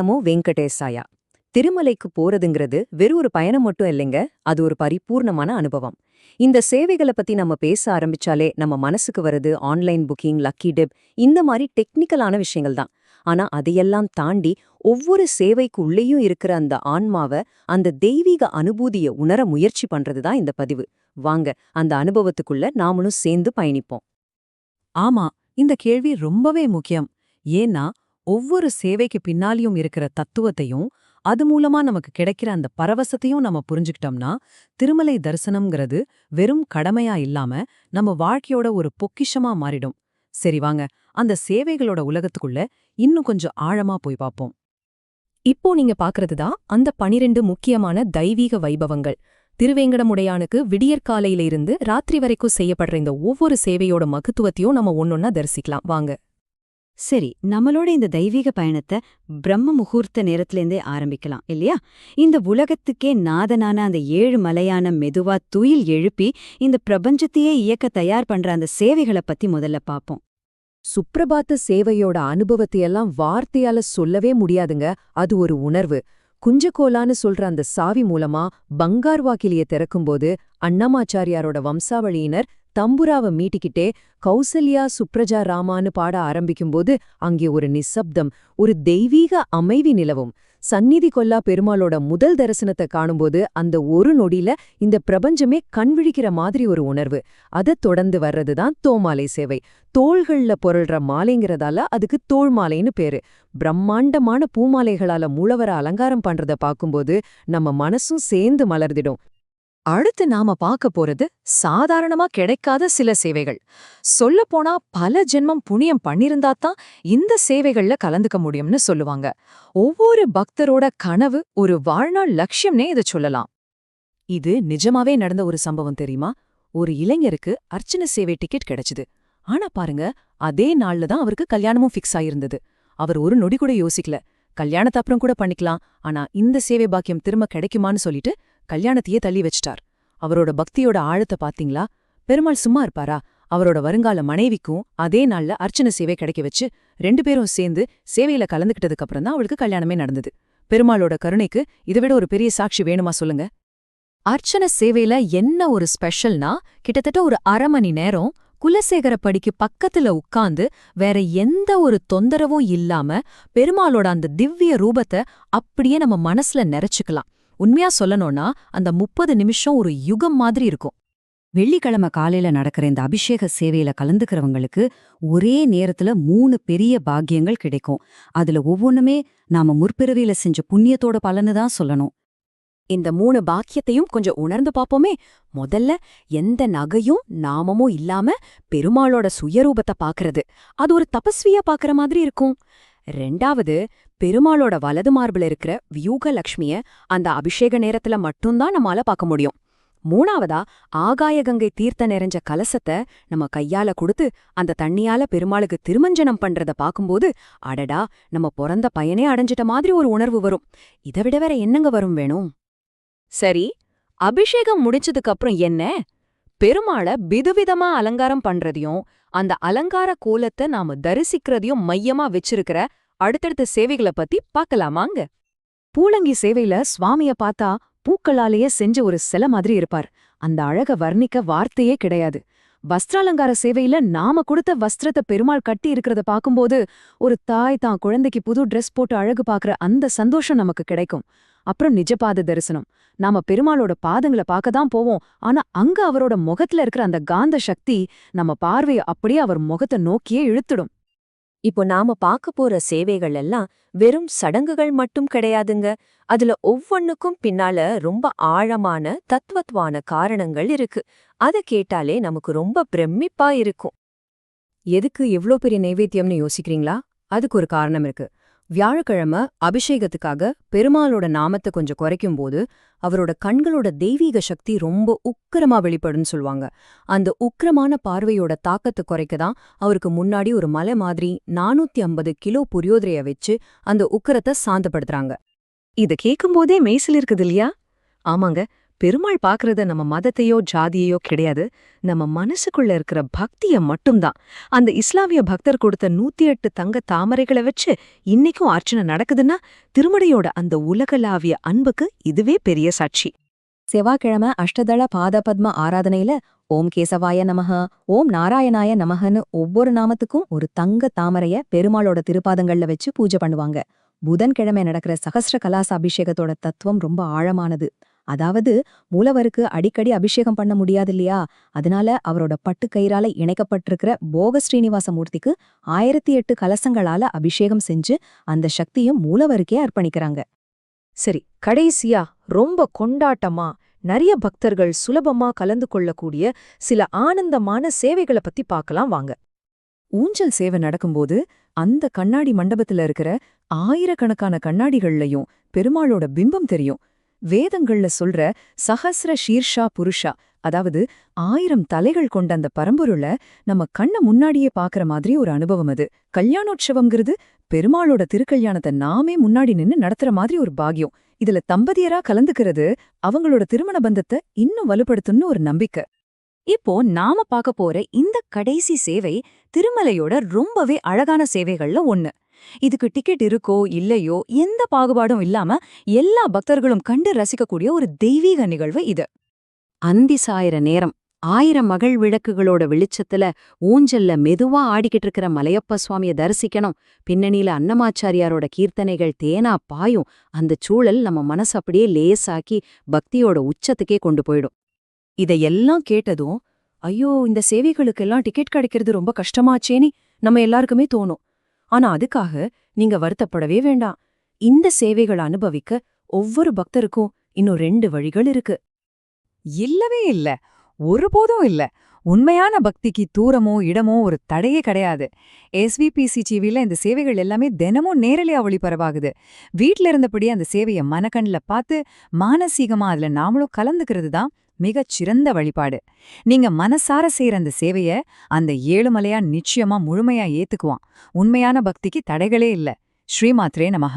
நமோ வெங்கடேசாயா. திருமலைக்கு போறதுங்கிறது வெறும் ஒரு பயணம் மட்டும் இல்லைங்க, அது ஒரு பரிபூர்ணமான அனுபவம். இந்த சேவைகளை பத்தி நம்ம பேச ஆரம்பிச்சாலே நம்ம மனசுக்கு வருது ஆன்லைன் புக்கிங், லக்கி டிப், இந்த மாதிரி டெக்னிக்கலான விஷயங்கள் தான். ஆனா அதையெல்லாம் தாண்டி ஒவ்வொரு சேவைக்கு உள்ளேயும் இருக்கிற அந்த ஆன்மாவை, அந்த தெய்வீக அனுபூதிய உணர முயற்சி பண்றதுதான் இந்த பதிவு. வாங்க அந்த அனுபவத்துக்குள்ள நாமளும் சேர்ந்து பயணிப்போம். ஆமா, இந்த கேள்வி ரொம்பவே முக்கியம். ஏன்னா ஒவ்வொரு சேவைக்கு பின்னாலியும் இருக்கிற தத்துவத்தையும், அது மூலமா நமக்கு கிடைக்கிற அந்த பரவசத்தையும் நம்ம புரிஞ்சுக்கிட்டோம்னா, திருமலை தரிசனம்ங்கிறது வெறும் கடமையா இல்லாம நம்ம வாழ்க்கையோட ஒரு பொக்கிஷமா மாறிடும். சரி வாங்க, அந்த சேவைகளோட உலகத்துக்குள்ள இன்னும் கொஞ்சம் ஆழமா போய் பார்ப்போம். இப்போ நீங்க பாக்குறது தான் அந்த 12 முக்கியமான தெய்வீக வைபவங்கள். திருவேங்கடமுடையானுக்கு விடியற்காலையில இருந்து ராத்திரி வரைக்கும் செய்யப்படுற இந்த ஒவ்வொரு சேவையோட மகத்துவத்தையும் நம்ம ஒன்னொன்னா தரிசிக்கலாம் வாங்க. சரி, நம்மளோட இந்த தெய்வீக பயணத்தை பிரம்ம முகூர்த்த நேரத்திலேருந்தே ஆரம்பிக்கலாம் இல்லையா? இந்த உலகத்துக்கே நாதனான அந்த 7 மலையான மெதுவா துயில் எழுப்பி இந்த பிரபஞ்சத்தையே இயக்க தயார் பண்ற அந்த சேவைகளை பத்தி முதல்ல பாப்போம். சுப்ரபாத்த சேவையோட அனுபவத்தையெல்லாம் வார்த்தையால சொல்லவே முடியாதுங்க. அது ஒரு உணர்வு. குஞ்சகோலான்னு சொல்ற அந்த சாவி மூலமா பங்கார்வாக்கிலிய திறக்கும்போது அண்ணமாச்சாரியாரோட வம்சாவளியினர் தம்புராவை மீட்டிக்கிட்டே கௌசல்யா சுப்ரஜா ராமான்னு பாட ஆரம்பிக்கும்போது அங்கே ஒரு நிசப்தம், ஒரு தெய்வீக அமைதி நிலவும். சந்நிதி கொல்லா பெருமாளோட முதல் தரிசனத்தை காணும்போது அந்த ஒரு நொடியில இந்த பிரபஞ்சமே கண்விழிக்கிற மாதிரி ஒரு உணர்வு. அதைத் தொடர்ந்து வர்றதுதான் தோமாலை சேவை. தோள்கள்ல பொருள்ற மாலைங்கிறதால அதுக்கு தோள் மாலைன்னு பேரு. பிரம்மாண்டமான பூமாலைகளால மூலவர அலங்காரம் பண்றத பாக்கும்போது நம்ம மனசும் சேர்ந்து மலர்ந்திடும். அடுத்து நாம பார்க்க போறது சாதாரணமா கிடைக்காத சில சேவைகள். சொல்லப்போனா பல ஜென்மம் புண்ணியம் பண்ணிருந்தாதான் இந்த சேவைகள்ல கலந்துக்க முடியும்னு சொல்லுவாங்க. ஒவ்வொரு பக்தரோட கனவு, ஒரு வாழ்நாள் லட்சியம்னே இதை சொல்லலாம். இது நிஜமாவே நடந்த ஒரு சம்பவம் தெரியுமா? ஒரு இளைஞருக்கு அர்ச்சனை சேவை டிக்கெட் கிடைச்சுது. ஆனா பாருங்க, அதே நாள்ல தான் அவருக்கு கல்யாணமும் ஃபிக்ஸ் ஆயிருந்தது. அவர் ஒரு நொடி கூட யோசிக்கல. கல்யாணத்தை அப்புறம் கூட பண்ணிக்கலாம், ஆனா இந்த சேவை பாக்கியம் திரும்ப கிடைக்குமான்னு சொல்லிட்டு கல்யாணத்தையே தள்ளி வச்சிட்டார். அவரோட பக்தியோட ஆழத்தை பாத்தீங்களா? பெருமாள் சும்மா இருப்பாரா? அவரோட வருங்கால மனைவிக்கும் அதே நாள்ல அர்ச்சனை சேவை கிடைக்க வச்சு 2 பேரும் சேர்ந்து சேவையில கலந்துக்கிட்டதுக்கு அப்புறம் தான் அவளுக்கு கல்யாணமே நடந்தது. பெருமாளோட கருணைக்கு இதை விட ஒரு பெரிய சாட்சி வேணுமா சொல்லுங்க? அர்ச்சனை சேவையில என்ன ஒரு ஸ்பெஷல்னா, கிட்டத்தட்ட ஒரு 1/2 மணி நேரம் குலசேகரப்படிக்கு பக்கத்துல உட்கார்ந்து வேற எந்த ஒரு தொந்தரவும் இல்லாம பெருமாளோட அந்த திவ்ய ரூபத்தை அப்படியே நம்ம மனசுல நிறைச்சுக்கலாம். உண்மையா சொல்லணும்னா அந்த 30 நிமிஷம் ஒரு யுகம் மாதிரி இருக்கும். வெள்ளிக்கிழமை காலையில நடக்கிற இந்த அபிஷேக சேவையில கலந்துக்கிறவங்களுக்கு ஒரே நேரத்துல 3 பெரிய பாக்கியங்கள் கிடைக்கும். அதுல ஒவ்வொன்னுமே நாம முற்பிறவியில செஞ்ச புண்ணியத்தோட பலன்னு தான் சொல்லணும். இந்த 3 பாக்கியத்தையும் கொஞ்சம் உணர்ந்து பாப்போமே. முதல்ல, எந்த நகையும் நாமமும் இல்லாம பெருமாளோட சுயரூபத்தை பாக்குறது. அது ஒரு தபஸ்வியா பாக்குற மாதிரி இருக்கும். 2வது, பெருமாளோட வலது மார்பில் இருக்கிற வியூக லக்ஷ்மிய அந்த அபிஷேக நேரத்துல மட்டும்தான் நம்மால பார்க்க முடியும். 3வதா, ஆகாய கங்கை தீர்த்த நிறைஞ்ச கலசத்தை நம்ம கையால கொடுத்து அந்த தண்ணியால பெருமாளுக்கு திருமஞ்சனம் பண்றத பாக்கும்போது, அடடா, நம்ம பிறந்த பயனே அடைஞ்சிட்ட மாதிரி ஒரு உணர்வு வரும். இதை விட வேற என்னங்க வரும் வேணும்? சரி, அபிஷேகம் முடிச்சதுக்கு அப்புறம் என்ன? பெருமாள விதவிதமா அலங்காரம் பண்றதையும் அந்த அலங்கார கோலத்தை நாம தரிசிக்கிறதையும் மையமா வச்சிருக்கிற அடுத்தடுத்த சேவைகளை பத்தி பார்க்கலாமாங்க. பூலங்கி சேவையில சுவாமிய பார்த்தா பூக்களாலேயே செஞ்ச ஒரு சிலை மாதிரி இருப்பார். அந்த அழக வர்ணிக்க வார்த்தையே கிடையாது. வஸ்திராலங்கார சேவையில நாம கொடுத்த வஸ்திரத்தை பெருமாள் கட்டி இருக்கிறத பார்க்கும்போது ஒரு தாய் தான் குழந்தைக்கு புது ட்ரெஸ் போட்டு அழகு பார்க்கற அந்த சந்தோஷம் நமக்கு கிடைக்கும். அப்புறம் நிஜபாத தரிசனம். நாம பெருமாளோட பாதங்களை பார்க்க தான் போவோம், ஆனா அங்க அவரோட முகத்துல இருக்கிற அந்த காந்த சக்தி நம்ம பார்வையை அப்படியே அவர் முகத்தை நோக்கியே இழுத்துடும். இப்போ நாம பார்க்க போற சேவைகள் எல்லாம் வெறும் சடங்குகள் மட்டும் கிடையாதுங்க. அதுல ஒவ்வொன்னுக்கும் பின்னால ரொம்ப ஆழமான தத்துவத்வான காரணங்கள் இருக்கு. அதை கேட்டாலே நமக்கு ரொம்ப பிரமிப்பா இருக்கும். எதுக்கு இவ்ளோ பெரிய நைவேத்தியம்னு யோசிக்கிறீங்களா? அதுக்கு ஒரு காரணம் இருக்கு. வியாழக்கிழமை அபிஷேகத்துக்காக பெருமாளோட நாமத்தை கொஞ்சம் குறைக்கும்போது அவரோட கண்களோட தெய்வீக சக்தி ரொம்ப உக்கிரமா வெளிப்படுன்னு சொல்லுவாங்க. அந்த உக்கிரமான பார்வையோட தாக்கத்தை குறைக்கதான் அவருக்கு முன்னாடி ஒரு மலை மாதிரி 450 கிலோ புரியோதரைய வச்சு அந்த உக்கிரத்தை சாந்தப்படுத்துறாங்க. இத கேட்கும்போதே மெய்சில் இருக்குது இல்லையா? ஆமாங்க, பெருமாள் பாக்குறது நம்ம மதத்தையோ ஜாதியையோ கிடையாது, நம்ம மனசுக்குள்ள இருக்கிற பக்திய மட்டும்தான். அந்த இஸ்லாமிய பக்தர் கொடுத்த 108 தங்க தாமரைகளை வச்சு இன்னைக்கும் அர்ச்சனை நடக்குதுன்னா திருமடையோட அந்த உலகளாவிய அன்புக்கு இதுவே பெரிய சாட்சி. செவ்வாய்க்கிழமை அஷ்டதள பாதபத்ம ஆராதனையில ஓம் கேசவாய நமஹ, ஓம் நாராயணாய நமஹன்னு ஒவ்வொரு நாமத்துக்கும் ஒரு தங்க தாமரைய பெருமாளோட திருப்பாதங்கள்ல வச்சு பூஜை பண்ணுவாங்க. புதன்கிழமை நடக்கிற சகஸ்ர கலாச அபிஷேகத்தோட தத்துவம் ரொம்ப ஆழமானது. அதாவது மூலவருக்கு அடிக்கடி அபிஷேகம் பண்ண முடியாது இல்லையா, அதனால அவரோட பட்டுக்கயிறால இணைக்கப்பட்டிருக்கிற போக ஸ்ரீனிவாச மூர்த்திக்கு 1008 கலசங்களால அபிஷேகம் செஞ்சு அந்த சக்தியும் மூலவருக்கே அர்ப்பணிக்கிறாங்க. சரி, கடைசியா ரொம்ப கொண்டாட்டமா நிறைய பக்தர்கள் சுலபமா கலந்து கொள்ளக்கூடிய சில ஆனந்தமான சேவைகளை பத்தி பார்க்கலாம் வாங்க. ஊஞ்சல் சேவை நடக்கும்போது அந்த கண்ணாடி மண்டபத்துல இருக்கிற ஆயிரக்கணக்கான கண்ணாடிகள்லயும் பெருமாளோட பிம்பம் தெரியும். வேதங்கள்ல சொல்ற சஹஸ்ர ஷீர்ஷா புருஷா, அதாவது 1000 தலைகள் கொண்ட அந்த பரம்பொருள நம்ம கண்ண முன்னாடியே பாக்குற மாதிரி ஒரு அனுபவம் அது. கல்யாணோற்சவம்ங்கிறது பெருமாளோட திருக்கல்யாணத்தை நாமே முன்னாடி நின்னு நடத்துற மாதிரி ஒரு பாக்கியம். இதுல தம்பதியரா கலந்துக்கிறது அவங்களோட திருமண பந்தத்தை இன்னும் வலுப்படுத்தும்னு ஒரு நம்பிக்கை. இப்போ நாம பார்க்க போற இந்த கடைசி சேவை திருமலையோட ரொம்பவே அழகான சேவைகள்ல ஒண்ணு. இதுக்கு டிக்கெட் இருக்கோ இல்லையோ எந்த பாகுபாடும் இல்லாம எல்லா பக்தர்களும் கண்டு ரசிக்கக்கூடிய ஒரு தெய்வீக நிகழ்வு இது. அந்தி சாயிர நேரம் 1000 மகள் விளக்குகளோட வெளிச்சத்துல ஊஞ்சல்ல மெதுவா ஆடிக்கிட்டு இருக்கிற மலையப்ப சுவாமிய தரிசிக்கணும். பின்னணியில அன்னமாச்சாரியாரோட கீர்த்தனைகள் தேனா பாயும். அந்த சூழல் நம்ம மனசு அப்படியே லேசாக்கி பக்தியோட உச்சத்துக்கே கொண்டு போயிடும். இதையெல்லாம் கேட்டதும் ஐயோ, இந்த சேவைகளுக்கெல்லாம் டிக்கெட் கிடைக்கிறது ரொம்ப கஷ்டமாச்சேன்னு நம்ம எல்லாருக்குமே தோணும். ஆனா அதுக்காக நீங்க வருத்தப்படவே வேண்டாம். இந்த சேவைகளை அனுபவிக்க ஒவ்வொரு பக்தருக்கும் இன்னும் 2 வழிகள் இருக்கு. இல்லவே இல்ல, ஒருபோதும் இல்ல. உண்மையான பக்திக்கு தூரமோ இடமோ ஒரு தடையே கிடையாது. எஸ்விபிசி டிவில இந்த சேவைகள் எல்லாமே தினமும் நேரலையா ஒளிபரவாகுது. வீட்ல இருந்தபடியே அந்த சேவையை மனக்கண்ல பார்த்து மானசீகமா அதுல நாமளும் கலந்துக்கிறது தான் மிகச் சிறந்த வழிபாடு. நீங்க மனசார செய்யற அந்த சேவைய அந்த ஏழுமலையா நிச்சயமா முழுமையா ஏத்துக்குவான். உண்மையான பக்திக்கு தடைகளே இல்ல. ஸ்ரீமாத்ரே நமஹ.